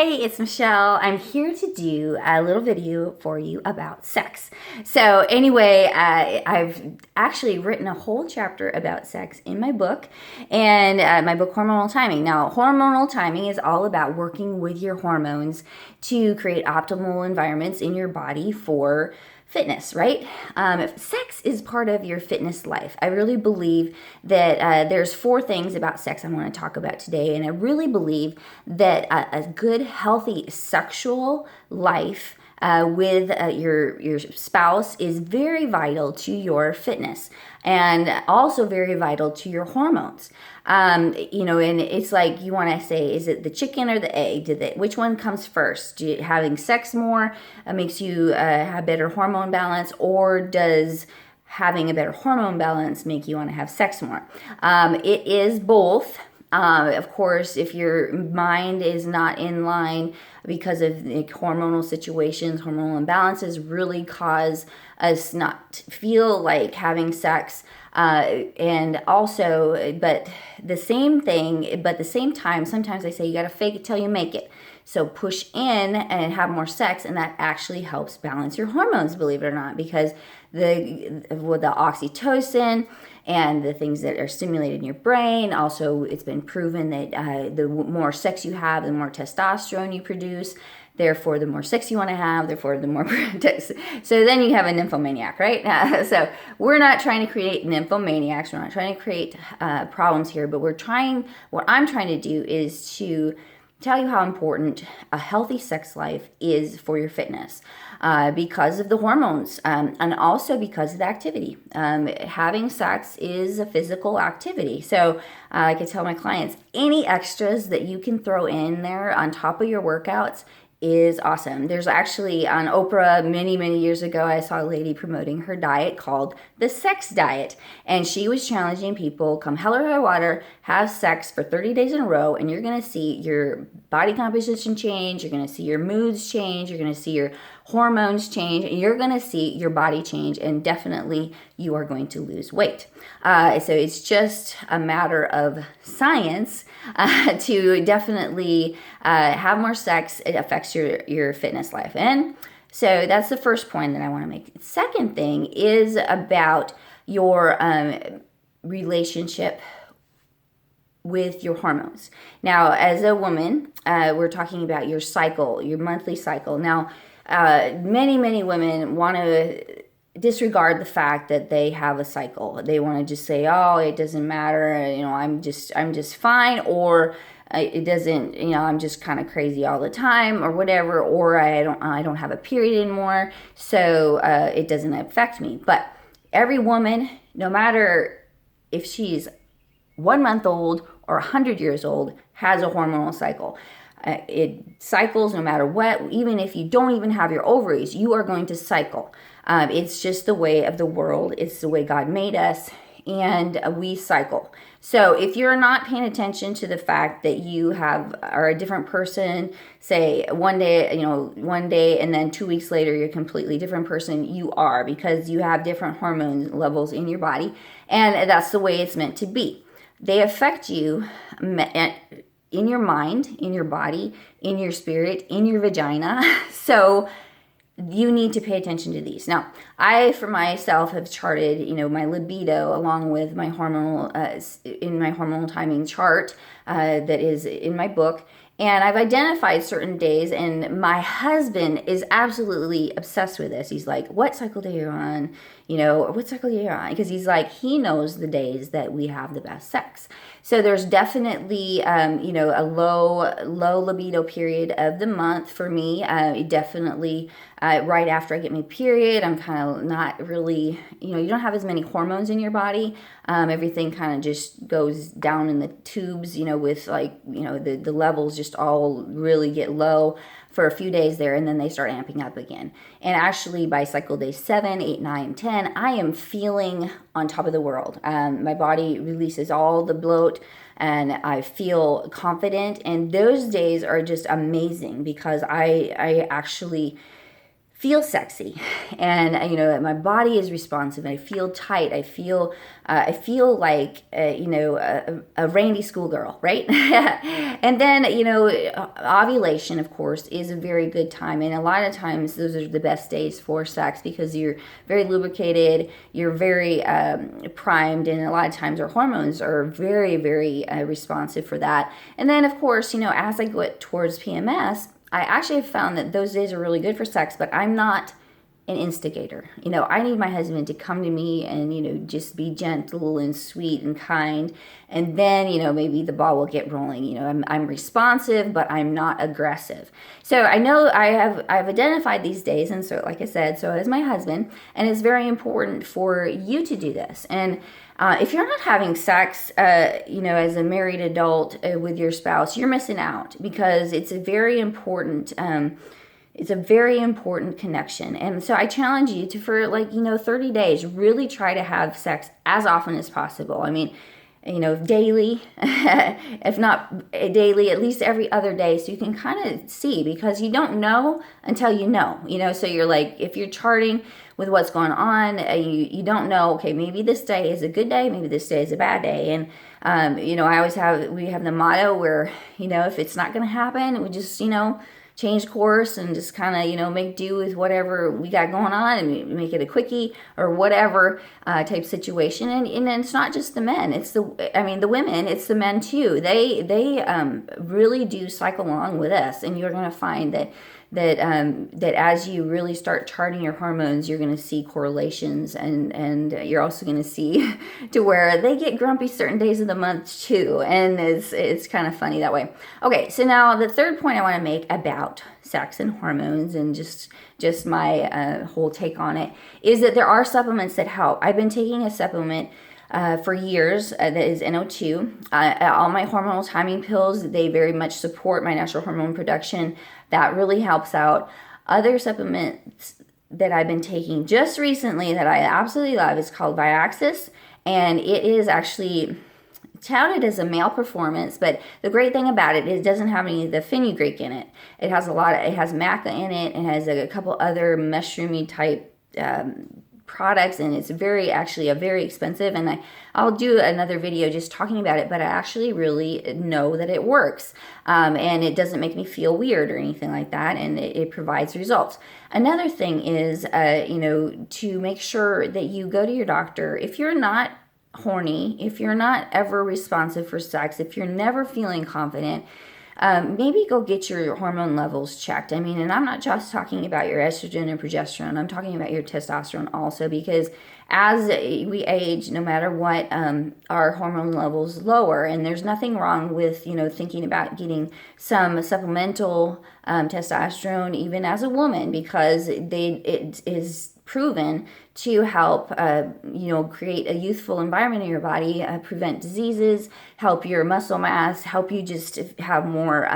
it's Michelle. I'm here to do a little video for you about sex. So anyway, I've actually written a whole chapter about sex in my book, and my book, Hormonal Timing. Now, hormonal timing is all about working with your hormones to create optimal environments in your body for fitness, right? Sex is part of your fitness life. I really believe that there's 4 things about sex I want to talk about today, and I really believe that a good, healthy sexual life with your spouse is very vital to your fitness and also very vital to your hormones. And it's like you want to say, is it the chicken or the egg? Which one comes first? Having sex more makes you have better hormone balance, or does having a better hormone balance make you want to have sex more? It is both. Of course, if your mind is not in line because of the hormonal situations, hormonal imbalances really cause us not to feel like having sex. And also, but the same time, sometimes they say you got to fake it till you make it. So push in and have more sex, and that actually helps balance your hormones, believe it or not, because the oxytocin and the things that are stimulated in your brain. Also, it's been proven that the more sex you have, the more testosterone you produce. Therefore, the more sex you want to have, therefore, the more so then you have a nymphomaniac, right? So we're not trying to create nymphomaniacs. We're not trying to create problems here, but what I'm trying to do is to tell you how important a healthy sex life is for your fitness because of the hormones and also because of the activity. Having sex is a physical activity. So like I tell my clients, any extras that you can throw in there on top of your workouts is awesome. There's actually on Oprah many, many years ago, I saw a lady promoting her diet called the sex diet. And she was challenging people, come hell or high water, have sex for 30 days in a row, and you're going to see your body composition change. You're going to see your moods change. You're going to see your hormones change. And you're going to see your body change. And definitely you are going to lose weight. So it's just a matter of science to definitely have more sex. It affects your fitness life. And so that's the first point that I want to make. The second thing is about your relationship with your hormones. Now, as a woman, we're talking about your cycle, your monthly cycle. Now, many women want to disregard the fact that they have a cycle. They want to just say, "Oh, it doesn't matter. I'm just fine," or it doesn't. I'm just kind of crazy all the time, or whatever. Or I don't have a period anymore, so it doesn't affect me. But every woman, no matter if she's 1 month old or 100 years old, has a hormonal cycle. It cycles no matter what. Even if you don't even have your ovaries, you are going to cycle. It's just the way of the world. It's the way God made us, and we cycle. So if you're not paying attention to the fact that you are a different person, say one day, and then 2 weeks later you're a completely different person, you are, because you have different hormone levels in your body, and that's the way it's meant to be. They affect you in your mind, in your body, in your spirit, in your vagina. So you need to pay attention to these. Now, I, for myself, have charted, my libido along with my hormonal, in my hormonal timing chart that is in my book. And I've identified certain days, and my husband is absolutely obsessed with this. He's like, "What cycle day are you on? What cycle day are you on?" Because he's like, he knows the days that we have the best sex. So there's definitely, a low libido period of the month for me. Definitely right after I get my period, I'm kind of not really, you don't have as many hormones in your body. Everything kind of just goes down in the tubes, with the levels just all really get low for a few days there, and then they start amping up again. And actually by cycle day 7, 8, 9, 10, I am feeling on top of the world. My body releases all the bloat, and I feel confident. And those days are just amazing because I actually feel sexy, and my body is responsive, and I feel tight. I feel like a randy schoolgirl, right? And then ovulation, of course, is a very good time, and a lot of times those are the best days for sex because you're very lubricated, you're very primed, and a lot of times our hormones are very, very responsive for that. And then, of course, as I go towards PMS, I actually have found that those days are really good for sex, but I'm not an instigator. I need my husband to come to me and, just be gentle and sweet and kind. And then, maybe the ball will get rolling. I'm responsive, but I'm not aggressive. So I know I've identified these days. And so, like I said, so is my husband. And it's very important for you to do this. And if you're not having sex, as a married adult with your spouse, you're missing out because it's a very important connection. And so I challenge you to, for 30 days, really try to have sex as often as possible. I mean, daily, if not daily, at least every other day, so you can kind of see, because you don't know until you know, so you're like, if you're charting with what's going on, you don't know, okay, maybe this day is a good day, maybe this day is a bad day. And we have the motto where, if it's not going to happen, we just, change course and just kind of, make do with whatever we got going on and make it a quickie or whatever type situation. And it's not just the men, it's the women, it's the men too. They really do cycle along with us, and you're going to find that as you really start charting your hormones, you're going to see correlations, and you're also going to see to where they get grumpy certain days of the month too, and it's kind of funny that way. Okay, so now the third point I want to make about sex and hormones and just my whole take on it is that there are supplements that help. I've been taking a supplement for years that is NO2. All my hormonal timing pills, they very much support my natural hormone production. That really helps out. Other supplements that I've been taking just recently that I absolutely love is called Viaxis, and it is actually touted as a male performance, but the great thing about it is it doesn't have any of the fenugreek in it. It has maca in it, and has a couple other mushroomy type products, and it's very expensive, and I'll do another video just talking about it, but I actually really know that it works, and it doesn't make me feel weird or anything like that, and it provides results. Another thing is to make sure that you go to your doctor if you're not horny, if you're not ever responsive for sex, if you're never feeling confident. Maybe go get your hormone levels checked. I mean, and I'm not just talking about your estrogen and progesterone. I'm talking about your testosterone also, because as we age, no matter what, our hormone levels lower, and there's nothing wrong with, thinking about getting some supplemental testosterone even as a woman, because it is proven to help, create a youthful environment in your body, prevent diseases, help your muscle mass, help you just have more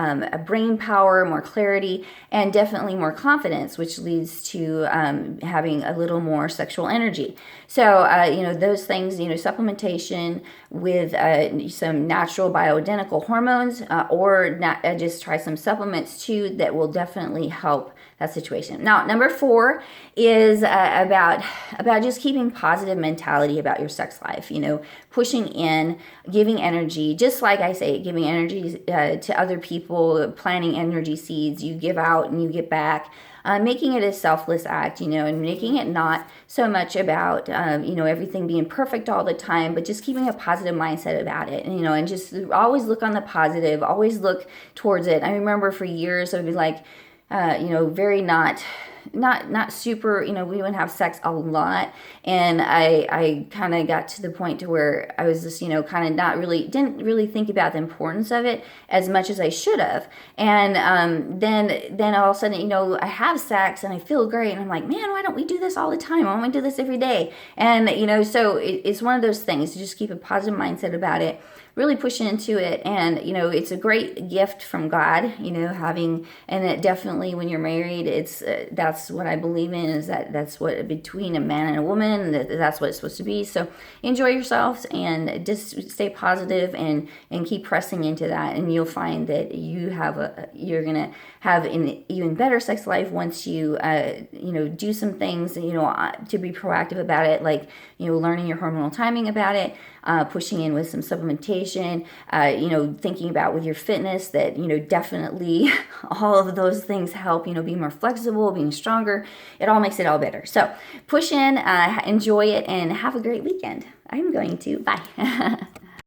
brain power, more clarity, and definitely more confidence, which leads to having a little more sexual energy. So, those things, supplementation with some natural bioidentical hormones, or just try some supplements too that will definitely help that situation. Now, number 4 is about just keeping positive mentality about your sex life, pushing in, giving energy, just like I say, giving energy to other people, planting energy seeds. You give out and you get back. Making it a selfless act, and making it not so much about, everything being perfect all the time, but just keeping a positive mindset about it, and just always look on the positive, always look towards it. I remember for years I would be like, very not super, we wouldn't have sex a lot. And I kind of got to the point to where I was just, kind of didn't really think about the importance of it as much as I should have. And then all of a sudden, I have sex and I feel great. And I'm like, man, why don't we do this all the time? Why don't we do this every day? And, so it's one of those things to just keep a positive mindset about it. Really push into it, and it's a great gift from God, and it definitely, when you're married, that's that's what I believe in, is that's what between a man and a woman, that's what it's supposed to be. So enjoy yourselves and just stay positive and keep pressing into that, and you'll find that you're gonna have an even better sex life once you do some things to be proactive about it, like learning your hormonal timing about it, pushing in with some supplementation, thinking about with your fitness that definitely all of those things help be more flexible, being stronger. It all makes it all better. So push in, enjoy it, and have a great weekend. I'm going to. Bye.